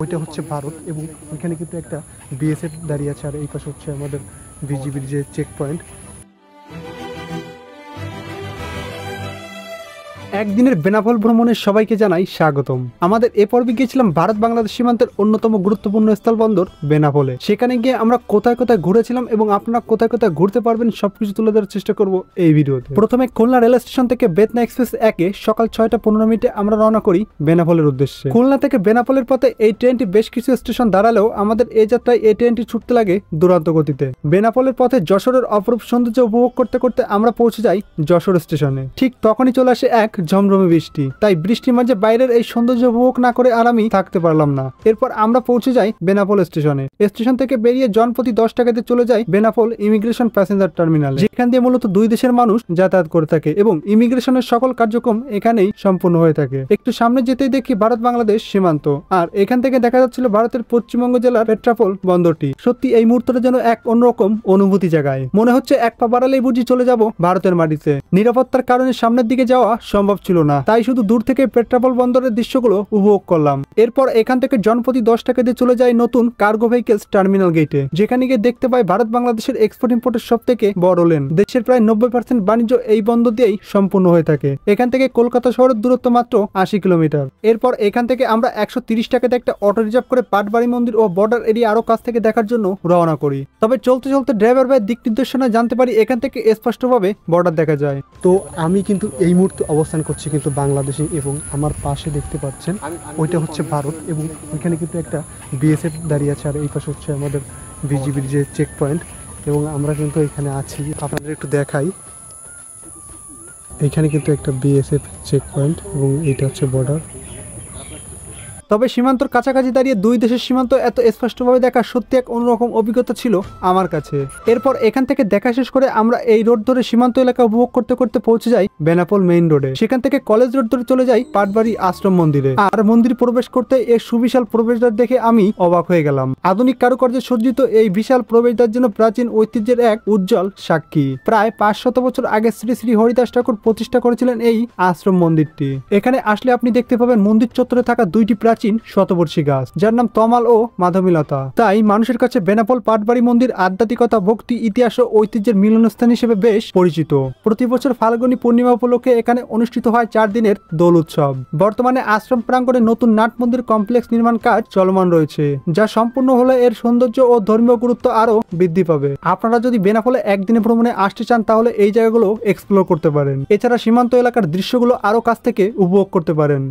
ওইটা হচ্ছে ভারত এবং ওইখানে কিন্তু একটা বিএসএফ দাঁড়িয়ে আছে, আর এই পাশে হচ্ছে আমাদের বিজিবির যে চেক পয়েন্ট। একদিনের বেনাপোল ভ্রমণের সবাইকে জানাই স্বাগতম। আমাদের এ পর্বে গিয়েছিলাম ভারত বাংলাদেশ সীমান্তের অন্যতম গুরুত্বপূর্ণ স্থলবন্দর বেনাপোলে। সেখানে গিয়ে আমরা কোথায় কোথায় ঘুরেছিলাম এবং আপনারা কোথায় কোথায় ঘুরতে পারবেন সবকিছু তুলে ধরার চেষ্টা করব এই ভিডিওতে। প্রথমে খুলনা রেল স্টেশন থেকে বেতনা এক্সপ্রেস 1-এ সকাল 6:15 আমরা রওনা করি বেনাপোলের উদ্দেশ্যে। খুলনা থেকে বেনাপোলের পথে এই ট্রেনটি বেশ কিছু স্টেশন দাঁড়ালেও আমাদের এই যাত্রায় এই ট্রেনটি ছুটতে লাগে দুরন্ত গতিতে। বেনাপোলের পথে যশোরের অপরূপ সৌন্দর্য উপভোগ করতে করতে আমরা পৌঁছে যাই যশোর স্টেশনে। ঠিক তখনই চলে আসে এক ঝমঝমে বৃষ্টি, তাই বৃষ্টির মাঝে বাইরের এই সৌন্দর্য উপভোগ না করে আর আমি থাকতে পারলাম না। এরপর আমরা পৌঁছে যাই বেনাপোল স্টেশনে। স্টেশন থেকে বেরিয়ে জনপ্রতি 10 টাকাতে চলে যাই বেনাপোল ইমিগ্রেশন প্যাসেঞ্জার টার্মিনাল, যেখান দিয়ে মূলত দুই দেশের মানুষ যাতায়াত করে থাকে এবং ইমিগ্রেশনের সকল কার্যক্রম এখানেই সম্পূর্ণ হয়ে থাকে। একটু সামনে যেতেই দেখি ভারত বাংলাদেশ সীমান্ত, আর এখান থেকে দেখা যাচ্ছিল ভারতের পশ্চিমবঙ্গ জেলার পেট্রাপোল বন্দরটি। সত্যি এই মুহূর্তটা যেন এক অন্যরকম অনুভূতি জায়গায়, মনে হচ্ছে এক পা বাড়ালেই বুঝি চলে যাব ভারতের মাটিতে। নিরাপত্তার কারণে সামনের দিকে যাওয়া সম্ভব ছিল না, তাই শুধু দূর থেকে পেট্রাপোল বন্দরের দৃশ্যগুলো উপভোগ করলাম। এরপর এখান থেকে জনপ্রতি 10 টাকা দিয়ে চলে যায় নতুন কার্গো ভেহিকেলস টার্মিনাল গেটে, যেখানে গিয়ে দেখতে পাই ভারত বাংলাদেশের এক্সপোর্ট ইম্পোর্টের সব থেকে বড় লেন। দেশের প্রায় 90% বাণিজ্য এই বন্দর দিয়েই সম্পূর্ণ হয়ে থাকে। এখান থেকে কলকাতা শহরের দূরত্ব মাত্র 80 কিলোমিটার। এরপর এখান থেকে আমরা 130 টাকাতে একটা অটো রিজার্ভ করে পাটবাড়ি মন্দির ও বর্ডার এরিয়া আরো কাছ থেকে দেখার জন্য রওনা করি। তবে চলতে চলতে ড্রাইভার ভাই দিক নির্দেশনা জানতে পারি এখান থেকে স্পষ্টভাবে বর্ডার দেখা যায়। তো আমি কিন্তু এই মুহূর্তে অবস্থান করছি কিন্তু বাংলাদেশে, এবং আমার পাশে দেখতে পাচ্ছেন ওইটা হচ্ছে ভারত এবং ওইখানে কিন্তু একটা বিএসএফ দাঁড়িয়ে আছে, আর এই পাশে হচ্ছে আমাদের বিজিবির যে চেক পয়েন্ট, এবং আমরা কিন্তু এখানে আছি। আপনাদের একটু দেখাই, এইখানে কিন্তু একটা বিএসএফ চেক পয়েন্ট এবং এইটা হচ্ছে বর্ডার। তবে সীমান্তর কাছাকাছি দাঁড়িয়ে দুই দেশের সীমান্ত এত স্পষ্টভাবে দেখা সত্যি এক অন্যরকম অভিজ্ঞতা ছিল আমার কাছে। এরপর এখান থেকে দেখা শেষ করে আমরা এই রোড ধরে সীমান্ত এলাকা উপভোগ করতে করতে পৌঁছে যাই বেনাপোল মেইন রোডে। সেখান থেকে কলেজ রোড ধরে চলে যাই পাটবাড়ি আশ্রম মন্দিরে। আর মন্দির প্রবেশ করতে এই সুবিশাল প্রবেশদ্বার দেখে আমি অবাক হয়ে গেলাম। আধুনিক কারুকার্যে সজ্জিত এই বিশাল প্রবেশদ্বার যেন প্রাচীন ঐতিহ্যের এক উজ্জ্বল সাক্ষী। প্রায় 500 বছর আগে শ্রী শ্রী হরিদাস ঠাকুর প্রতিষ্ঠা করেছিলেন এই আশ্রম মন্দিরটি। এখানে আসলে আপনি দেখতে পাবেন মন্দির চত্বরে থাকা দুইটি প্রাচীন শতবর্ষী গাছ, যার নাম তমাল ও মাধবীলতা। তাই মানুষের কাছে বেনাপোল পাটবাড়ি মন্দির আধ্যাত্মিকতা, ভক্তি, ইতিহাস ও ঐতিহ্যের মিলনস্থান হিসেবে বেশ পরিচিত। প্রতি বছর ফাল্গুনী পূর্ণিমা উপলক্ষে এখানে অনুষ্ঠিত হয় 4 দিনের দোল উৎসব। বর্তমানে আশ্রম প্রাঙ্গণে নতুন নাট মন্দির কমপ্লেক্স নির্মাণ কাজ চলমান রয়েছে, যা সম্পূর্ণ হলে এর সৌন্দর্য ও ধর্মীয় গুরুত্ব আরো বৃদ্ধি পাবে। আপনারা যদি বেনাপোলে একদিনে ভ্রমণে আসতে চান তাহলে এই জায়গাগুলো এক্সপ্লোর করতে পারেন। এছাড়া সীমান্ত এলাকার দৃশ্যগুলো আরো কাছ থেকে উপভোগ করতে পারেন।